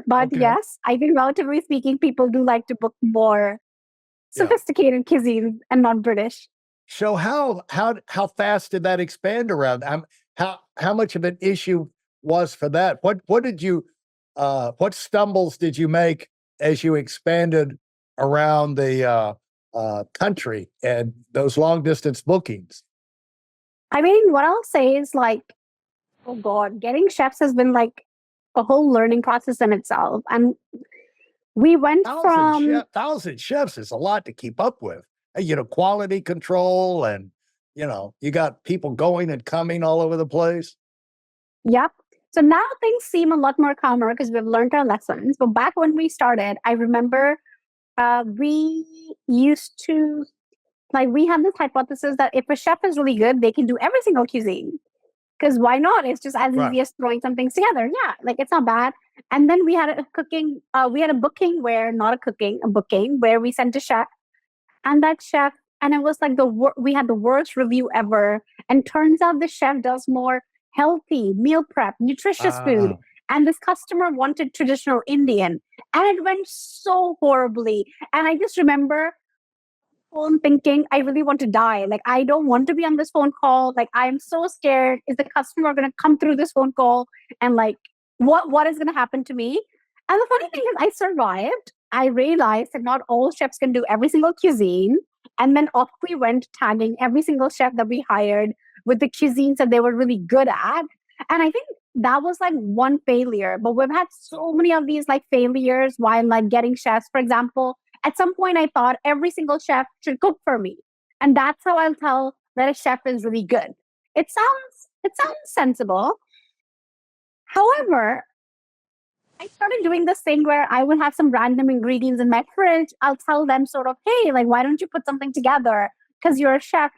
But yes, I think relatively speaking, people do like to book more sophisticated cuisine and not British. So how fast did that expand around? How much of an issue was for that? What stumbles did you make as you expanded around the country and those long distance bookings? I mean, what I'll say is like, oh God, getting chefs has been like a whole learning process in itself. And we went from 1,000 chefs is a lot to keep up with. Quality control, and you got people going and coming all over the place. Yep. So now things seem a lot more calmer because we've learned our lessons. But back when we started, I remember we used to, we had this hypothesis that if a chef is really good, they can do every single cuisine. Because why not? It's just as easy as throwing some things together. Yeah, it's not bad. And then we had a booking where we sent a chef, and that chef, and it was like we had the worst review ever. And turns out the chef does more healthy meal prep, nutritious food. And this customer wanted traditional Indian, and it went so horribly. And I just remember thinking, I really want to die. I don't want to be on this phone call. I'm so scared. Is the customer going to come through this phone call? And what is going to happen to me? And the funny thing is I survived. I realized that not all chefs can do every single cuisine. And then off we went, tagging every single chef that we hired with the cuisines that they were really good at. And I think that was one failure. But we've had so many of these failures while getting chefs. For example, at some point, I thought every single chef should cook for me. And that's how I'll tell that a chef is really good. It sounds sensible. However, I started doing this thing where I would have some random ingredients in my fridge. I'll tell them sort of, hey, why don't you put something together? Because you're a chef,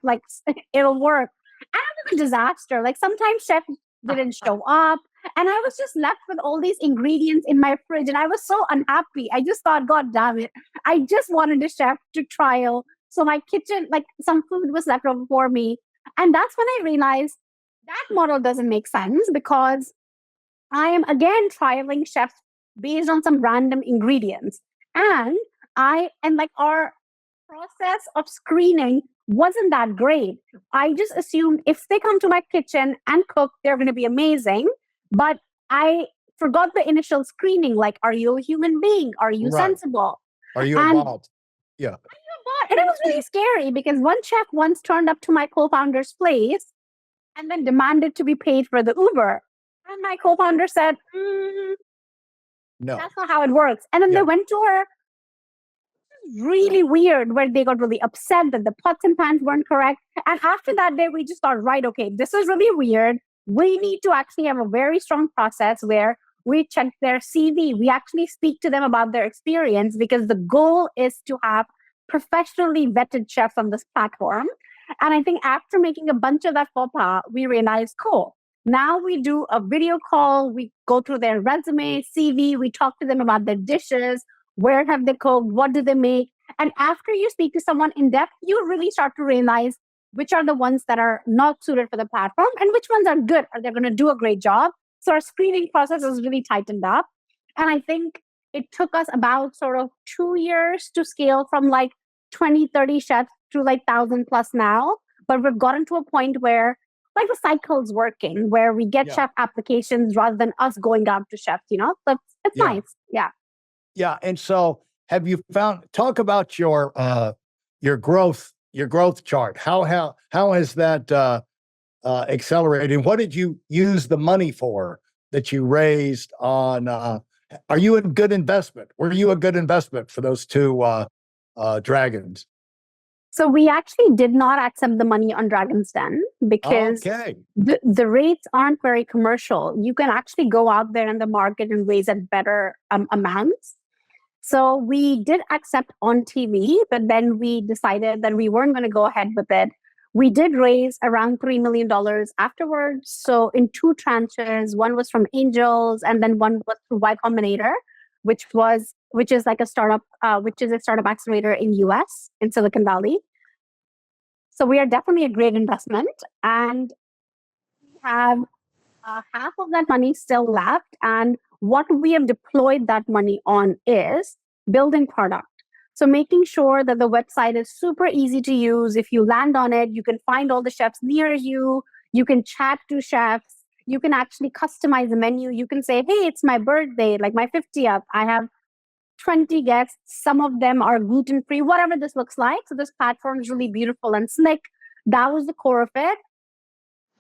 it'll work. And it was a disaster. Sometimes chefs didn't show up. And I was just left with all these ingredients in my fridge. And I was so unhappy. I just thought, God damn it. I just wanted a chef to trial. So my kitchen, like some food was left over for me. And that's when I realized that model doesn't make sense because I am again trialing chefs based on some random ingredients. And like our process of screening wasn't that great. I just assumed if they come to my kitchen and cook, they're going to be amazing. But I forgot the initial screening, like, are you a human being? Are you sensible? Are you involved? Yeah. And it was really scary because one chef once turned up to my co-founder's place and then demanded to be paid for the Uber. And my co-founder said, no, that's not how it works. And then they went to her. Really weird, where they got really upset that the pots and pans weren't correct. And after that day, we just thought, right, okay, this is really weird. We need to actually have a very strong process where we check their CV. We actually speak to them about their experience because the goal is to have professionally vetted chefs on this platform. And I think after making a bunch of that faux pas, we realized, cool. Now we do a video call. We go through their resume, CV. We talk to them about their dishes. Where have they cooked? What do they make? And after you speak to someone in depth, you really start to realize which are the ones that are not suited for the platform and which ones are good. Are they going to do a great job? So our screening process is really tightened up. And I think it took us about sort of 2 years to scale from like 20, 30 chefs to like 1,000 plus now. But we've gotten to a point where like the cycle's working, where we get chef applications rather than us going out to chefs, But it's nice. Yeah. Yeah. And so have you talk about your growth chart. How has that accelerated? What did you use the money for that you raised on, are you a good investment? Were you a good investment for those two dragons? So we actually did not accept the money on Dragon's Den because the rates aren't very commercial. You can actually go out there in the market and raise at better amounts. So we did accept on TV, but then we decided that we weren't going to go ahead with it. We did raise around $3 million afterwards. So in 2 tranches, one was from angels, and then one was through Y Combinator, which is like a startup, which is a startup accelerator in US, in Silicon Valley. So we are definitely a great investment, and we have half of that money still left. And what we have deployed that money on is building product. So making sure that the website is super easy to use. If you land on it, you can find all the chefs near you. You can chat to chefs. You can actually customize the menu. You can say, hey, it's my birthday, like my 50th. I have 20 guests. Some of them are gluten-free, whatever this looks like. So this platform is really beautiful and slick. That was the core of it.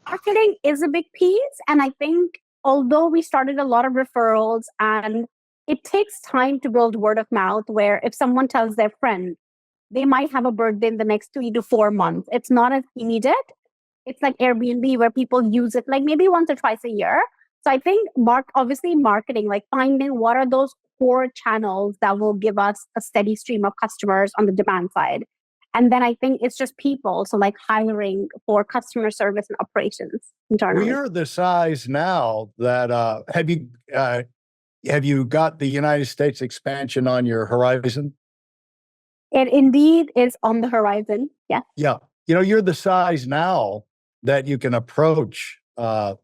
Marketing is a big piece. And I think although we started a lot of referrals, and it takes time to build word of mouth, where if someone tells their friend, they might have a birthday in the next 3 to 4 months. It's not as immediate. It's like Airbnb, where people use it like maybe once or twice a year. So I think obviously marketing, like finding what are those core channels that will give us a steady stream of customers on the demand side. And then I think it's just people. So like hiring for customer service and operations internally. Well, you're the size now that, have you got the United States expansion on your horizon? It indeed is on the horizon. Yeah. Yeah. You're the size now that you can approach the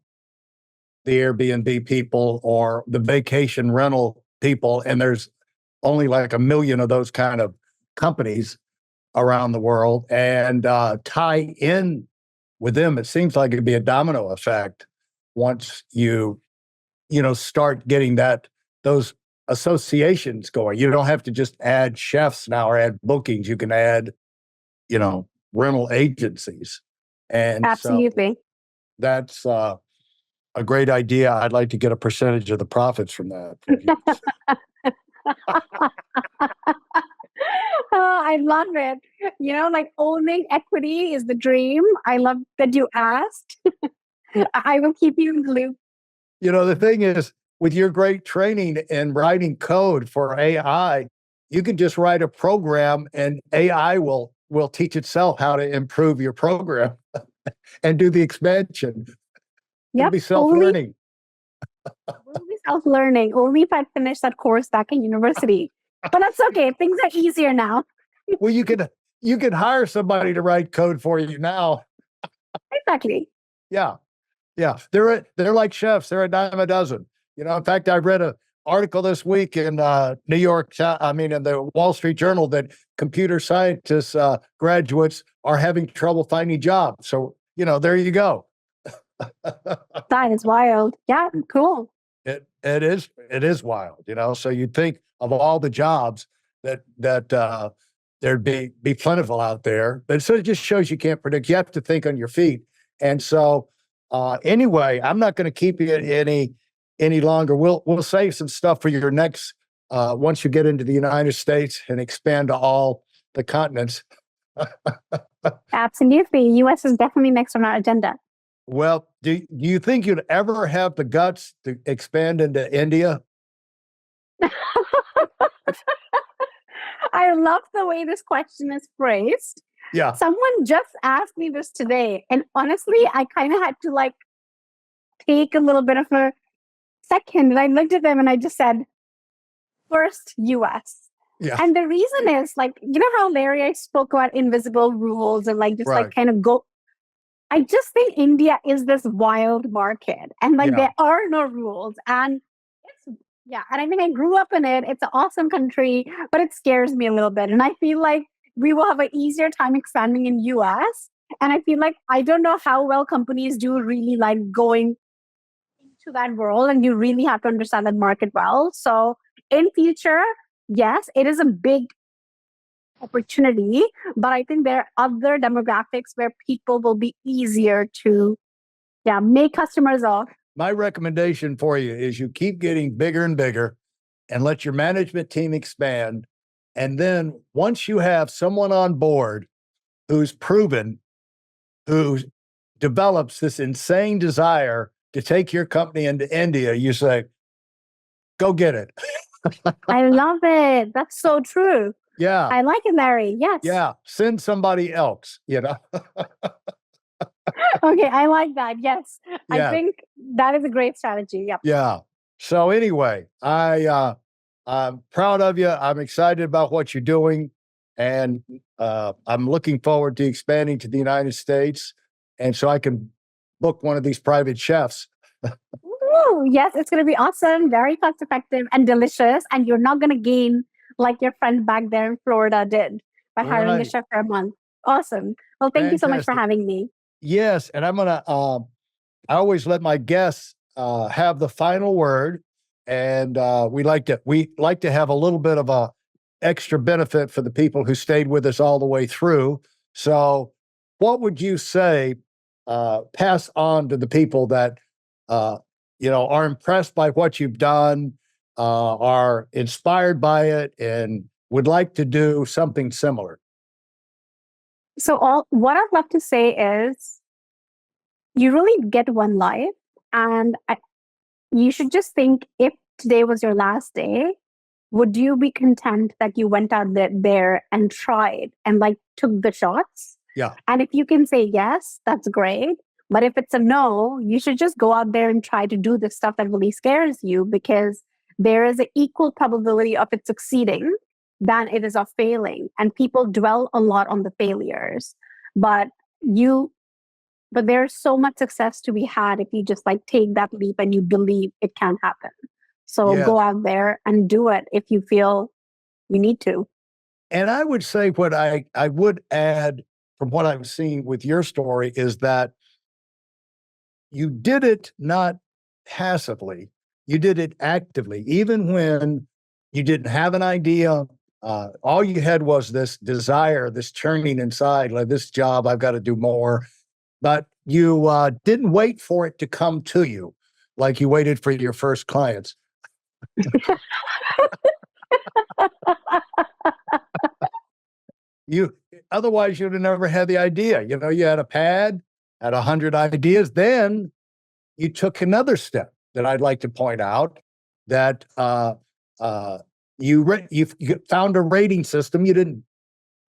Airbnb people or the vacation rental people. And there's only like 1 million of those kind of companies around the world, and tie in with them. It seems like it'd be a domino effect once you start getting those associations going. You don't have to just add chefs now or add bookings. You can add, rental agencies. And absolutely. So that's a great idea. I'd like to get a percentage of the profits from that. Oh, I love it. Like owning equity is the dream. I love that you asked. I will keep you in the loop. The thing is, with your great training in writing code for AI, you can just write a program and AI will teach itself how to improve your program and do the expansion. It'll be self-learning. Will be self-learning only if I finish that course back in university. But that's okay. Things are easier now. Well, you could hire somebody to write code for you now. Exactly. Yeah. Yeah. They're like chefs. They're a dime a dozen. In fact, I read an article this week in New York, in the Wall Street Journal, that computer scientists graduates are having trouble finding jobs. So, there you go. That is wild. Yeah, cool. It is wild, So you'd think of all the jobs that there'd be plentiful out there, but so it just shows you can't predict. You have to think on your feet. And so anyway, I'm not going to keep you any longer. We'll save some stuff for your next once you get into the United States and expand to all the continents. Absolutely. US is definitely next on our agenda. Well, do you think you'd ever have the guts to expand into India? I love the way this question is phrased. Yeah. Someone just asked me this today, and honestly, I kind of had to take a little bit of a second, and I looked at them and I just said, first, US. Yeah. And the reason is how Larry, I spoke about invisible rules and Right. kind of go. I just think India is this wild market, and there are no rules, and and I think I grew up in it. It's an awesome country, but it scares me a little bit, and I feel like we will have an easier time expanding in US. And I feel like I don't know how well companies do really going into that world, and you really have to understand that market well. So in future, yes, it is a big opportunity, but I think there are other demographics where people will be easier to make customers of. My recommendation for you is you keep getting bigger and bigger and let your management team expand. And then once you have someone on board who's proven, who develops this insane desire to take your company into India, you say, go get it. I love it. That's so true. Yeah. I like it, Larry. Yes. Yeah. Send somebody else, Okay. I like that. Yes. Yeah. I think that is a great strategy. Yep. Yeah. So anyway, I'm proud of you. I'm excited about what you're doing. And I'm looking forward to expanding to the United States. And so I can book one of these private chefs. Ooh, yes, it's going to be awesome, very cost effective and delicious. And you're not going to gain like your friend back there in Florida did by hiring a chef for a month. Awesome. Well, thank you so much for having me. Yes. And I'm going to, I always let my guests have the final word. And we like to have a little bit of a extra benefit for the people who stayed with us all the way through. So what would you say, pass on to the people that, are impressed by what you've done, are inspired by it, and would like to do something similar? So what I'd love to say is you really get one life, and you should just think, if today was your last day, would you be content that you went out there and tried and took the shots? Yeah. And if you can say yes, that's great. But if it's a no, you should just go out there and try to do the stuff that really scares you, because there is an equal probability of it succeeding than it is of failing. And people dwell a lot on the failures. But there's so much success to be had if you just take that leap and you believe it can happen. So go out there and do it if you feel you need to. And I would say what I would add from what I've seen with your story is that you did it not passively, you did it actively. Even when you didn't have an idea, all you had was this desire, this churning inside, like, this job, I've got to do more. But you didn't wait for it to come to you like you waited for your first clients. Otherwise you'd have never had the idea. You had a pad, had 100 ideas. Then you took another step that I'd like to point out, that you found a rating system. You didn't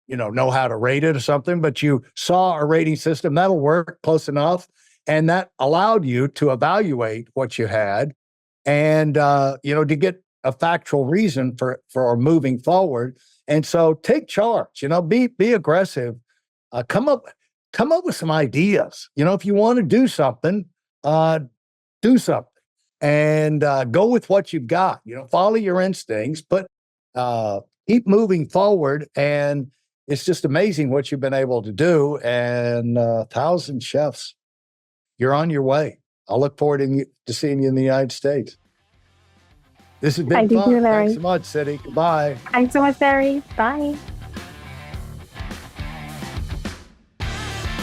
know how to rate it or something, but you saw a rating system that'll work close enough, and that allowed you to evaluate what you had and, to get a factual reason for moving forward. And so take charge, be aggressive, come up with some ideas. If you want to do something, and go with what you've got, follow your instincts, but keep moving forward. And it's just amazing what you've been able to do. And 1,000 chefs, you're on your way. I'll look forward to seeing you in the United States. This has been fun. You, Larry. Thanks so much, Siddhi. Goodbye. Thanks so much, Larry. Bye.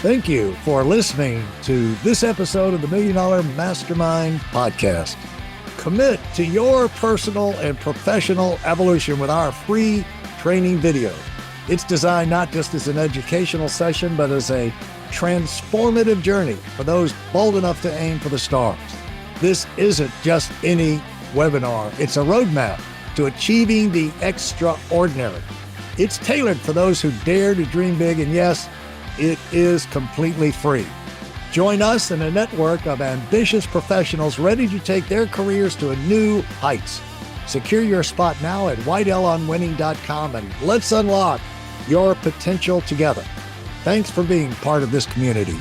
Thank you for listening to this episode of the Million Dollar Mastermind podcast. Commit to your personal and professional evolution with our free training video. It's designed not just as an educational session, but as a transformative journey for those bold enough to aim for the stars. This isn't just any webinar. It's a roadmap to achieving the extraordinary. It's tailored for those who dare to dream big, and yes, it is completely free. Join us in a network of ambitious professionals ready to take their careers to new heights. Secure your spot now at WeidelOnWinning.com, and let's unlock your potential together. Thanks for being part of this community.